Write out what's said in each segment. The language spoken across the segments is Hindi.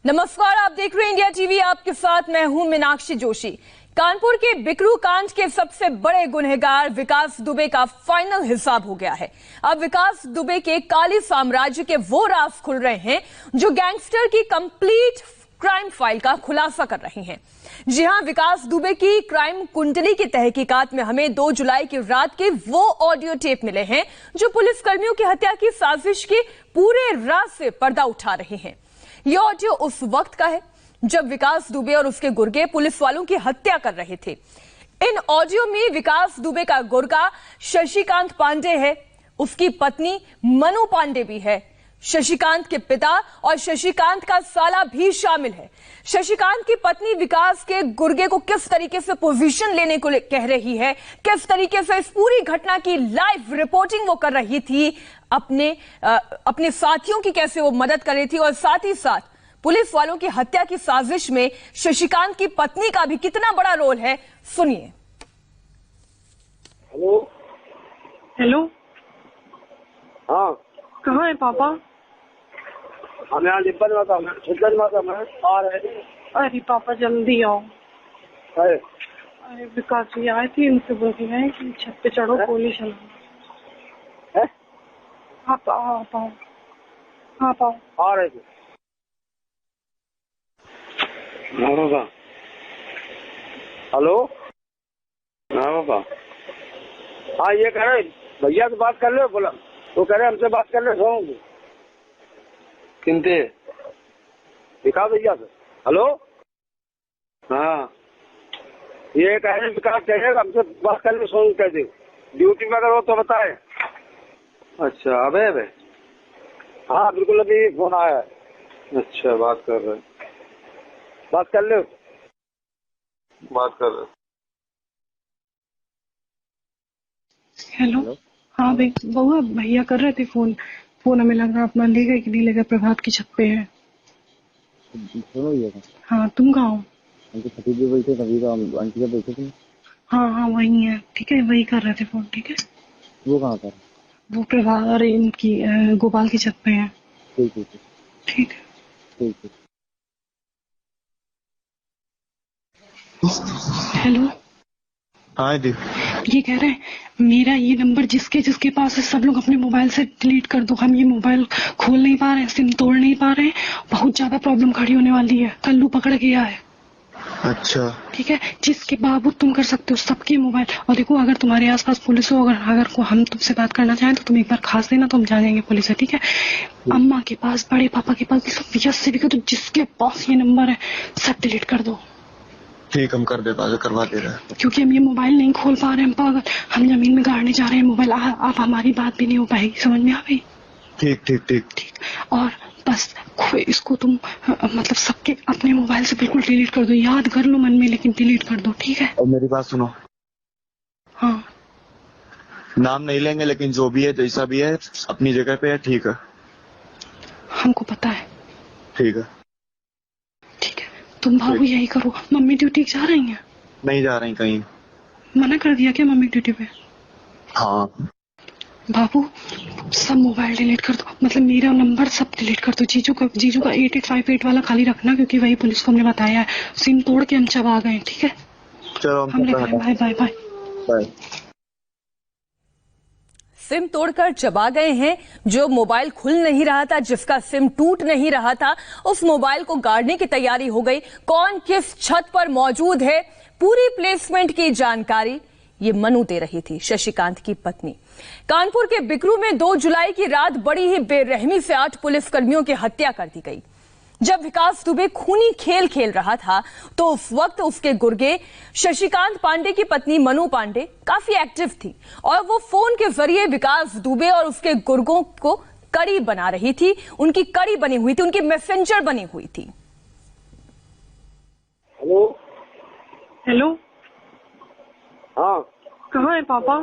नमस्कार, आप देख रहे हैं इंडिया टीवी। आपके साथ मैं हूं मीनाक्षी जोशी। कानपुर के बिकरू कांड के सबसे बड़े गुनहगार विकास दुबे का फाइनल हिसाब हो गया है। अब विकास दुबे के काली साम्राज्य के वो राज खुल रहे हैं जो गैंगस्टर की कंप्लीट क्राइम फाइल का खुलासा कर रहे हैं। जी हां, विकास दुबे की क्राइम कुंडली की तहकीकात में हमें 2 जुलाई की रात के वो ऑडियो टेप मिले हैं जो पुलिस कर्मियों की हत्या की साजिश के पूरे राज से पर्दा उठा रहे हैं। ये ऑडियो उस वक्त का है जब विकास दुबे और उसके गुर्गे पुलिस वालों की हत्या कर रहे थे। इन ऑडियो में विकास दुबे का गुर्गा शशिकांत पांडे है, उसकी पत्नी मनु पांडे भी है, शशिकांत के पिता और शशिकांत का साला भी शामिल है। शशिकांत की पत्नी विकास के गुर्गे को किस तरीके से पोजीशन लेने को कह रही है, किस तरीके से इस पूरी घटना की लाइव रिपोर्टिंग वो कर रही थी, अपने साथियों की कैसे वो मदद कर रही थी, और साथ ही साथ पुलिस वालों की हत्या की साजिश में शशिकांत की पत्नी का भी कितना बड़ा रोल है, सुनिए। हेलो हेलो, हाँ, कहाँ है पापा? हम यहाँ लिप्पन माता में आ रहे हैं। अरे पापा जल्दी आओ। है? अरे विकास जी आए थे, उनसे बोल रहे हैं कि छत पे चढ़ो, गोली चलाओ। है? आप आओ, आप आओ, आप आओ। आ रहे थे। हाँ बाबा। हेलो, हाँ बाबा। हाँ, ये कह रहे भैया से बात कर लो, बोला तो कह रहे हमसे बात कर ले, सोऊंगे किनते विकास भैया से। हेलो, हाँ, ये कह रहे विकास कह रहे हमसे बात कर ले, सोऊंगे कह दे, ड्यूटी में अगर हो तो बताए। अच्छा, अबे हाँ बिल्कुल, अभी फोन आया है। अच्छा, बात कर रहे, बात कर ले, बात कर रहे। हेलो, हाँ भाई बउआ, भैया कर रहे थे फोन हमें लग रहा अपना ले गए कि नहीं ले गए। प्रभात की छत पे है। हाँ, तुम कहाँ हो? हाँ वही है, ठीक है, वही कर रहे थे फोन। ठीक है, वो कहाँ पर? वो प्रभात और इनकी गोपाल की छत पे है। ठीक है, ठीक है, ठीक है। हेलो, हाँ दी, ये कह रहे हैं मेरा ये नंबर जिसके पास है सब लोग अपने मोबाइल से डिलीट कर दो। हम ये मोबाइल खोल नहीं पा रहे हैं, सिम तोड़ नहीं पा रहे हैं, बहुत ज्यादा प्रॉब्लम खड़ी होने वाली है। कल्लू पकड़ गया है। अच्छा, ठीक है, जिसके बावजूद तुम कर सकते हो सबके मोबाइल। और देखो, अगर तुम्हारे आसपास पुलिस हो, अगर को हम तुमसे बात करना चाहें तो तुम एक बार खास देना, तो हम जानेंगे पुलिस है। ठीक है, अम्मा के पास, बड़े पापा के पास, सब यस से भी कर दो, जिसके पास ये नंबर है सब डिलीट कर दो। ठीक, हम कर देता, करवा दे रहे हैं। क्योंकि हम ये मोबाइल नहीं खोल पा रहे हैं, हम पागल, हम जमीन में गाड़ने जा रहे हैं मोबाइल। आप हमारी बात भी नहीं हो पाएगी, समझ में आ गई? ठीक ठीक ठीक ठीक। और बस इसको तुम मतलब सबके अपने मोबाइल से बिल्कुल डिलीट कर दो। याद कर लो मन में, लेकिन डिलीट कर दो। ठीक है, और मेरी बात सुनो। हाँ, नाम नहीं लेंगे, लेकिन जो भी है, जैसा भी है, अपनी जगह पे है। ठीक है, हमको पता है। ठीक है, ठीक है, तुम बाबू यही करो। मम्मी ड्यूटी जा रही हैं? नहीं जा रही कहीं। मना कर दिया क्या मम्मी ड्यूटी पे? हाँ बाबू सब मोबाइल डिलीट कर दो, मतलब मेरा नंबर सब डिलीट कर दो। जीजू का 8858 वाला खाली रखना, क्योंकि वही पुलिस को हमने बताया है। सिम तोड़ के हम चबा गए। ठीक है, चलो, हमने कहा bye bye bye bye. SIM तोड़कर चबा गए हैं। जो मोबाइल खुल नहीं रहा था, जिसका सिम टूट नहीं रहा था, उस मोबाइल को गाड़ने की तैयारी हो गई। कौन किस छत पर मौजूद है, पूरी प्लेसमेंट की जानकारी ये मनु दे रही थी, शशिकांत की पत्नी। कानपुर के बिकरू में 2 जुलाई की रात बड़ी ही बेरहमी से 8 पुलिसकर्मियों की हत्या कर दी गई। जब विकास दुबे खूनी खेल रहा था तो उस वक्त उसके गुर्गे शशिकांत पांडे की पत्नी मनु पांडे काफी एक्टिव थी और वो फोन के जरिए विकास दुबे और उसके गुर्गों को कड़ी बना रही थी, उनकी कड़ी बनी हुई थी, उनकी मैसेंजर बनी हुई थी। हेलो, हेलो, हाँ, कहाँ है पापा?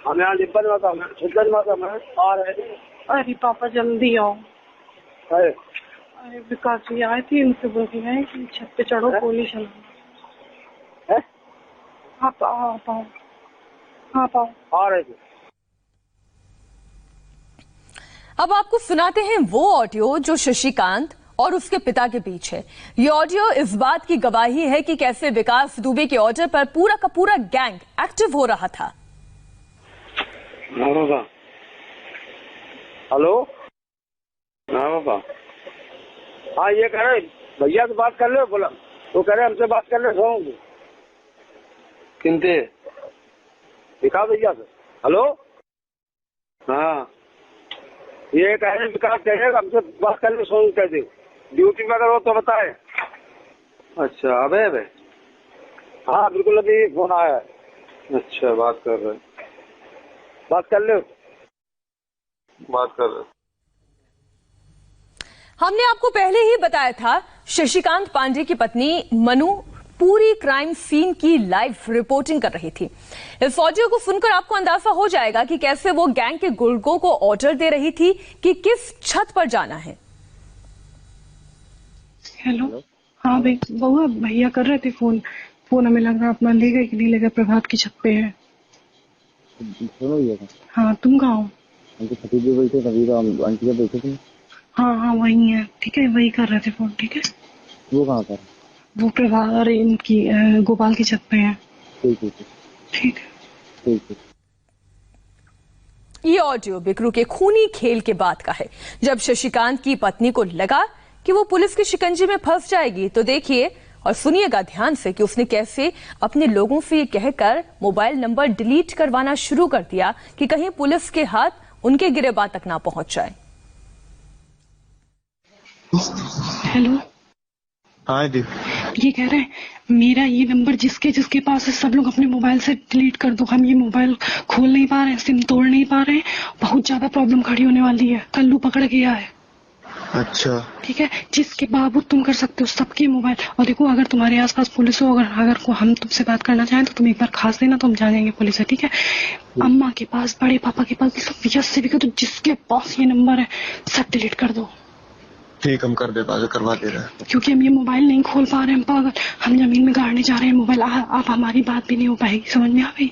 हम यहाँ लिप्पन माता में आ रहे हैं। अरे पापा जल्दी आओ। है? अरे विकास जी आए थे, उनसे बोल रहे हैं कि छत पे चढ़ो, गोली चलाओ। है? आप आओ, आप आओ, आप आओ। आ रहे थे। अब आपको सुनाते हैं वो ऑडियो जो शशिकांत और उसके पिता के बीच है। ये ऑडियो इस बात की गवाही है कि कैसे विकास दुबे के ऑर्डर पर पूरा का पूरा गैंग एक्टिव हो रहा था। हाँ बाबा। हेलो। हाँ बाबा। हाँ ये कह रहे भैया से बात कर लो बोला, तो कह रहे हमसे बात कर ले सोऊंगे। किनते विकास भैया से। हेलो। हाँ ये कह रहे विकास कह रहे हमसे बात कर ले सोऊंगे, कैसे ड्यूटी में अगर हो तो बताए। अच्छा अबे हाँ बिल्कुल अभी फोन आया है। अच्छा बात कर रहे, बात कर ले, बात कर रहे। हमने आपको पहले ही बताया था, शशिकांत पांडे की पत्नी मनु पूरी क्राइम सीन की लाइव रिपोर्टिंग कर रही थी। इस ऑडियो को सुनकर आपको अंदाजा हो जाएगा कि कैसे वो गैंग के गुर्गों को ऑर्डर दे रही थी कि किस छत पर जाना है। हेलो। हाँ भाई बउआ भैया कर रहे थे फोन हमें लग रहा अपना ले गए कि नहीं ले गए, प्रभात की छत पे है। हाँ तुम कहाँ हो? हाँ वही है, ठीक है वही कर रहे थे फोन। ठीक है वो कहाँ पर? वो प्रभात इनकी गोपाल की छत पे है। ठीक है। ये ऑडियो बिकरू के खूनी खेल के बाद का है, जब शशिकांत की पत्नी को लगा कि वो पुलिस के शिकंजे में फंस जाएगी। तो देखिए और सुनिएगा ध्यान से कि उसने कैसे अपने लोगों से ये कहकर मोबाइल नंबर डिलीट करवाना शुरू कर दिया कि कहीं पुलिस के हाथ उनके गिरेबान तक ना पहुंच जाए। हेलो। हाँ दी। ये कह रहे हैं मेरा ये नंबर जिसके पास है सब लोग अपने मोबाइल से डिलीट कर दो। हम ये मोबाइल खोल नहीं पा रहे हैं, सिम तोड़ नहीं पा रहे हैं, बहुत ज्यादा प्रॉब्लम खड़ी होने वाली है, कल्लू पकड़ गया है। अच्छा ठीक है, जिसके बावजूद तुम कर सकते हो सबके मोबाइल। और देखो अगर तुम्हारे आसपास पुलिस हो, अगर को हम तुमसे बात करना चाहें तो तुम एक बार खास देना तो हम जानेंगे पुलिस है। ठीक है, अम्मा के पास, बड़े पापा के पास, सब से भी तो जिसके पास ये नंबर है सब डिलीट कर दो। ठीक हम कर करवा दे रहे हैं, क्योंकि हम ये मोबाइल नहीं खोल पा रहे हैं पागल, हम जमीन में गाड़ने जा रहे हैं मोबाइल। आप हमारी बात भी नहीं हो पाएगी, समझ में आ गई?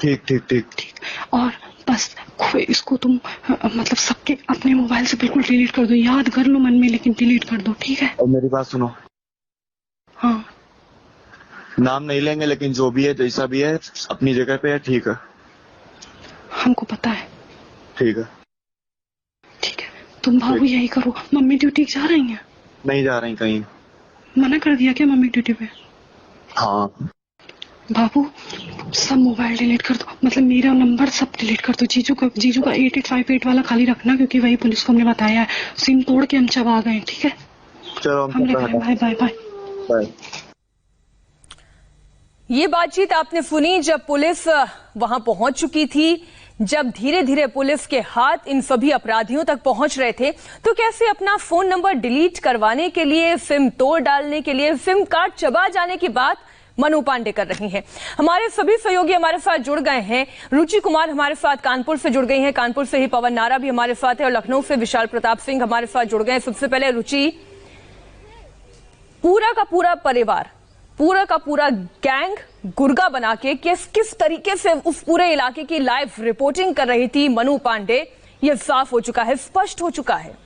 ठीक ठीक ठीक ठीक। और बस इसको तुम मतलब सबके अपने मोबाइल से बिल्कुल डिलीट कर दो, याद कर लो मन में लेकिन डिलीट कर दो। ठीक है, और मेरी बात सुनो। हाँ नाम नहीं लेंगे लेकिन जो भी है जैसा भी है अपनी जगह पे है। ठीक है हमको पता है। ठीक है तुम बाबू यही करो। मम्मी ड्यूटी जा रही हैं? नहीं जा रही कहीं। मना कर दिया क्या मम्मी ड्यूटी पे? हाँ बाबू सब मोबाइल डिलीट कर दो, मतलब मेरा नंबर सब डिलीट कर दो। जीजू का 8858 वाला खाली रखना, क्योंकि वही पुलिस को हमने बताया है। सिम तोड़ के हम चबा गए। ठीक है चलो हम बाय बाय बाय बाय। ये बातचीत आपने सुनी जब पुलिस वहां पहुंच चुकी थी, जब धीरे धीरे पुलिस के हाथ इन सभी अपराधियों तक पहुंच रहे थे। तो कैसे अपना फोन नंबर डिलीट करवाने के लिए, सिम तोड़ डालने के लिए, सिम कार्ड चबा जाने की बात मनु पांडे कर रही हैं। हमारे सभी सहयोगी हमारे साथ जुड़ गए हैं। रुचि कुमार हमारे साथ कानपुर से जुड़ गई हैं, कानपुर से ही पवन नारा भी हमारे साथ है, और लखनऊ से विशाल प्रताप सिंह हमारे साथ जुड़ गए हैं। सबसे पहले रुचि, पूरा का पूरा परिवार, पूरा का पूरा गैंग गुर्गा बना के किस तरीके से उस पूरे इलाके की लाइव रिपोर्टिंग कर रही थी मनु पांडे, ये साफ हो चुका है, स्पष्ट हो चुका है।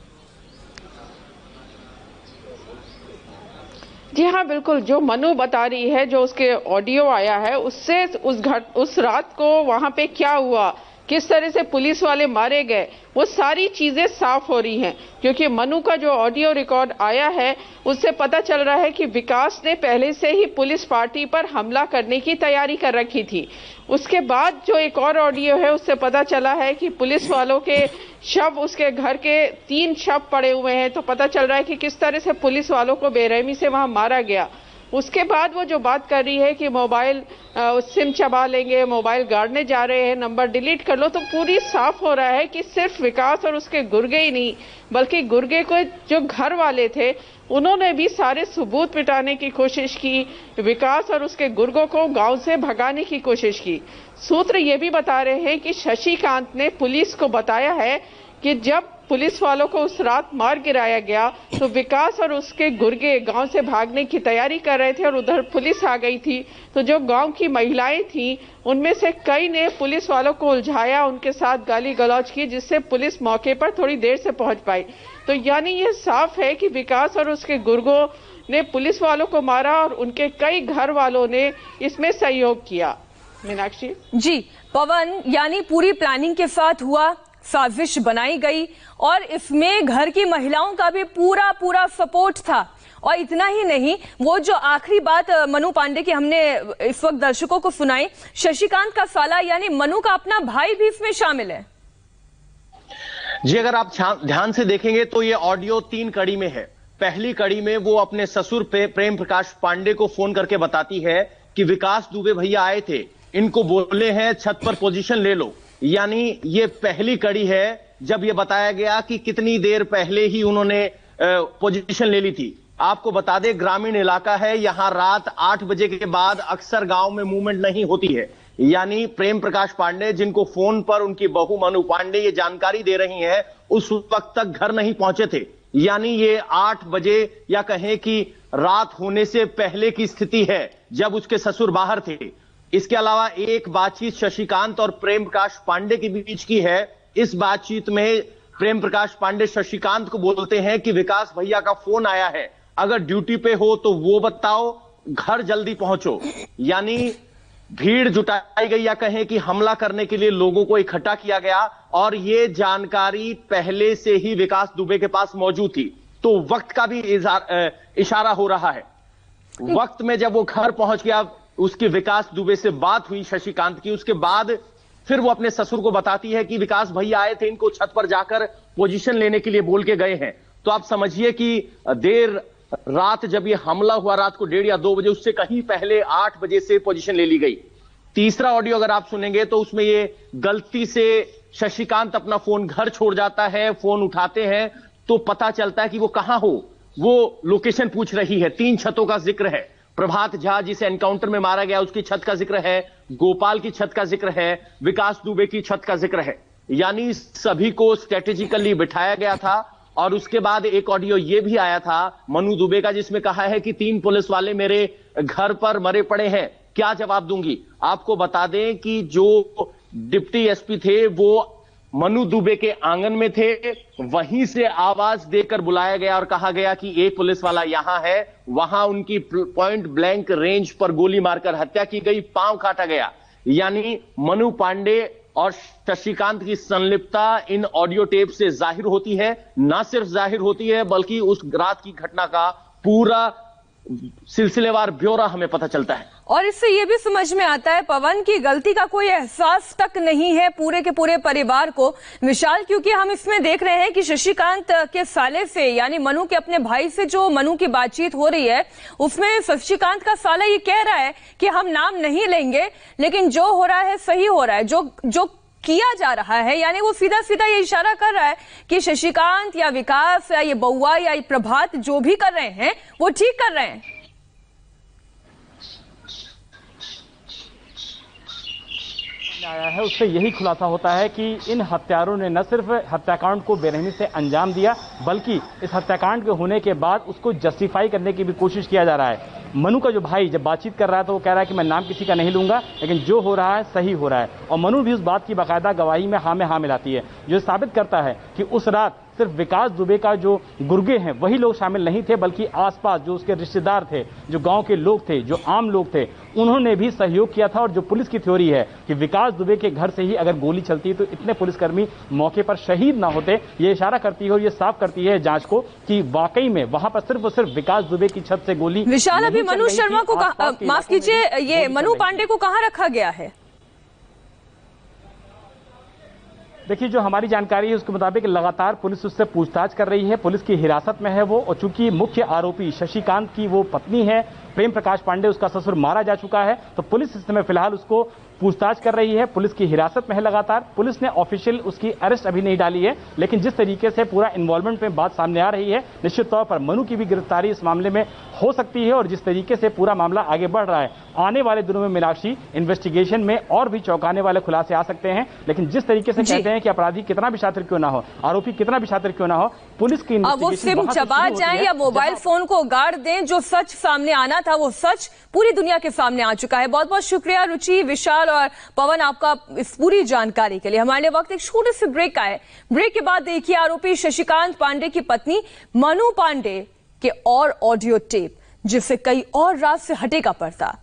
जी हाँ बिल्कुल, जो मनु बता रही है, जो उसके ऑडियो आया है, उससे उस रात को वहां पे क्या हुआ, किस तरह से पुलिस वाले मारे गए, वो सारी चीजें साफ हो रही हैं। क्योंकि मनु का जो ऑडियो रिकॉर्ड आया है उससे पता चल रहा है कि विकास ने पहले से ही पुलिस पार्टी पर हमला करने की तैयारी कर रखी थी। उसके बाद जो एक और ऑडियो है उससे पता चला है कि पुलिस वालों के शव, उसके घर के 3 शव पड़े हुए हैं। तो पता चल रहा है कि किस तरह से पुलिस वालों को बेरहमी से वहां मारा गया। उसके बाद वो जो बात कर रही है कि मोबाइल सिम चबा लेंगे, मोबाइल गाड़ने जा रहे हैं, नंबर डिलीट कर लो, तो पूरी साफ हो रहा है कि सिर्फ विकास और उसके गुर्गे ही नहीं, बल्कि गुर्गे को जो घर वाले थे उन्होंने भी सारे सबूत मिटाने की कोशिश की, विकास और उसके गुर्गों को गांव से भगाने की कोशिश की। सूत्र ये भी बता रहे हैं कि शशिकांत ने पुलिस को बताया है कि जब पुलिस वालों को उस रात मार गिराया गया तो विकास और उसके गुर्गे गांव से भागने की तैयारी कर रहे थे और उधर पुलिस आ गई थी। तो जो गांव की महिलाएं थीं उनमें से कई ने पुलिस वालों को उलझाया, उनके साथ गाली गलौज की, जिससे पुलिस मौके पर थोड़ी देर से पहुंच पाई। तो यानी ये साफ है कि विकास और उसके गुर्गों ने पुलिस वालों को मारा और उनके कई घर वालों ने इसमें सहयोग किया। मीनाक्षी जी, पवन, यानी पूरी प्लानिंग के साथ हुआ, साजिश बनाई गई और इसमें घर की महिलाओं का भी पूरा सपोर्ट था। और इतना ही नहीं, वो जो आखिरी बात मनु पांडे की हमने इस वक्त दर्शकों को सुनाई, शशिकांत का साला यानी मनु का अपना भाई भी इसमें शामिल है। जी, अगर आप ध्यान से देखेंगे तो ये ऑडियो 3 कड़ी में है। पहली कड़ी में वो अपने ससुर प्रेम प्रकाश पांडे को फोन करके बताती है कि विकास दुबे भैया आए थे, इनको बोले हैं छत पर पोजीशन ले लो। यानी ये पहली कड़ी है जब ये बताया गया कि कितनी देर पहले ही उन्होंने पोजीशन ले ली थी। आपको बता दें, ग्रामीण इलाका है, यहां रात 8 बजे के बाद अक्सर गांव में मूवमेंट नहीं होती है। यानी प्रेम प्रकाश पांडे, जिनको फोन पर उनकी बहू मनु पांडे ये जानकारी दे रही हैं, उस वक्त तक घर नहीं पहुंचे थे। यानी ये 8 बजे या कहें कि रात होने से पहले की स्थिति है जब उसके ससुर बाहर थे। इसके अलावा एक बातचीत शशिकांत और प्रेम प्रकाश पांडे के बीच की है। इस बातचीत में प्रेम प्रकाश पांडे शशिकांत को बोलते हैं कि विकास भैया का फोन आया है, अगर ड्यूटी पे हो तो वो बताओ, घर जल्दी पहुंचो। यानी भीड़ जुटाई गई या कहें कि हमला करने के लिए लोगों को इकट्ठा किया गया और ये जानकारी पहले से ही विकास दुबे के पास मौजूद थी। तो वक्त का भी इशारा हो रहा है। वक्त में जब वो घर पहुंच गया, उसकी विकास दुबे से बात हुई शशिकांत की, उसके बाद फिर वो अपने ससुर को बताती है कि विकास भैया आए थे, इनको छत पर जाकर पोजीशन लेने के लिए बोल के गए हैं। तो आप समझिए कि देर रात जब ये हमला हुआ, रात को 1:30 या 2 बजे, उससे कहीं पहले 8 बजे से पोजीशन ले ली गई। तीसरा ऑडियो अगर आप सुनेंगे तो उसमें ये गलती से शशिकांत अपना फोन घर छोड़ जाता है, फोन उठाते हैं तो पता चलता है कि वो कहां हो। वो लोकेशन पूछ रही है। 3 छतों का जिक्र है। प्रभात झा जिसे एनकाउंटर में मारा गया उसकी छत का जिक्र है, गोपाल की छत का जिक्र है, विकास दुबे की छत का जिक्र है। यानी सभी को स्ट्रेटेजिकली बिठाया गया था। और उसके बाद एक ऑडियो ये भी आया था मनु दुबे का, जिसमें कहा है कि 3 पुलिस वाले मेरे घर पर मरे पड़े हैं, क्या जवाब दूंगी। आपको बता दें कि जो डिप्टी एसपी थे वो मनु दुबे के आंगन में थे, वहीं से आवाज देकर बुलाया गया और कहा गया कि एक पुलिस वाला यहां है। वहां उनकी पॉइंट ब्लैंक रेंज पर गोली मारकर हत्या की गई, पांव काटा गया। यानी मनु पांडे और शशिकांत की संलिप्तता इन ऑडियो टेप से जाहिर होती है। ना सिर्फ जाहिर होती है बल्कि उस रात की घटना का पूरा सिलसिलेवार ब्यौरा हमें पता चलता है। और इससे ये भी समझ में आता है पवन की गलती का कोई एहसास तक नहीं है पूरे के पूरे परिवार को, विशाल, क्योंकि हम इसमें देख रहे हैं कि शशिकांत के साले से यानी मनु के अपने भाई से जो मनु की बातचीत हो रही है उसमें शशिकांत का साला ये कह रहा है कि हम नाम नहीं लेंगे, लेकिन जो हो रहा है सही हो रहा है, जो किया जा रहा है, यानी वो सीधा सीधा ये इशारा कर रहा है कि शशिकांत या विकास या ये बउआ या ये प्रभात जो भी कर रहे हैं वो ठीक कर रहे हैं। आया है उससे यही खुलासा होता है कि इन हत्यारों ने न सिर्फ हत्याकांड को बेरहमी से अंजाम दिया बल्कि इस हत्याकांड के होने के बाद उसको जस्टिफाई करने की भी कोशिश किया जा रहा है। मनु का जो भाई जब बातचीत कर रहा है तो वो कह रहा है कि मैं नाम किसी का नहीं लूंगा, लेकिन जो हो रहा है सही हो रहा है। और मनु भी उस बात की बाकायदा गवाही में हाँ मिलाती है, जो साबित करता है कि उस रात सिर्फ विकास दुबे का जो गुर्गे हैं वही लोग शामिल नहीं थे, बल्कि आसपास जो उसके रिश्तेदार थे, जो गांव के लोग थे, जो आम लोग थे, उन्होंने भी सहयोग किया था। और जो पुलिस की थ्योरी है कि विकास दुबे के घर से ही अगर गोली चलती तो इतने पुलिसकर्मी मौके पर शहीद ना होते, ये इशारा करती है और ये साफ करती है जांच को कि वाकई में वहां पर सिर्फ और सिर्फ विकास दुबे की छत से गोली। विशाल, अभी मनु शर्मा को माफ कीजिए, ये मनु पांडे को कहां रखा गया है? देखिए, जो हमारी जानकारी है उसके मुताबिक लगातार पुलिस उससे पूछताछ कर रही है, पुलिस की हिरासत में है वो। और चूंकि मुख्य आरोपी शशिकांत की वो पत्नी है प्रेम प्रकाश पांडे, उसका ससुर मारा जा चुका है। तो पुलिस इस समय फिलहाल उसको पूछताछ कर रही है, पुलिस की हिरासत में है लगातार। पुलिस ने ऑफिशियल उसकी अरेस्ट अभी नहीं डाली है, लेकिन जिस तरीके से पूरा इन्वॉल्वमेंट में बात सामने आ रही है, निश्चित तौर पर मनु की भी गिरफ्तारी इस मामले में हो सकती है। और जिस तरीके से पूरा मामला आगे बढ़ रहा है, आने वाले दिनों में मीनाक्षी इन्वेस्टिगेशन में और भी चौंकाने वाले खुलासे आ सकते हैं। लेकिन जिस तरीके से कहते हैं कि अपराधी कितना भी शातिर क्यों ना हो, आरोपी कितना भी शातिर क्यों ना हो, पुलिस की अब वो सिम चबा जाए या मोबाइल फोन को गाड़ दें, जो सच सामने आना था वो सच पूरी दुनिया के सामने आ चुका है। बहुत बहुत शुक्रिया रुचि, विशाल और पवन आपका इस पूरी जानकारी के लिए। हमारे वक्त एक छोटे से ब्रेक का है। ब्रेक के बाद देखिए आरोपी शशिकांत पांडे की पत्नी मनु पांडे के और ऑडियो टेप, जिससे कई और रात से हटेगा पर्दा।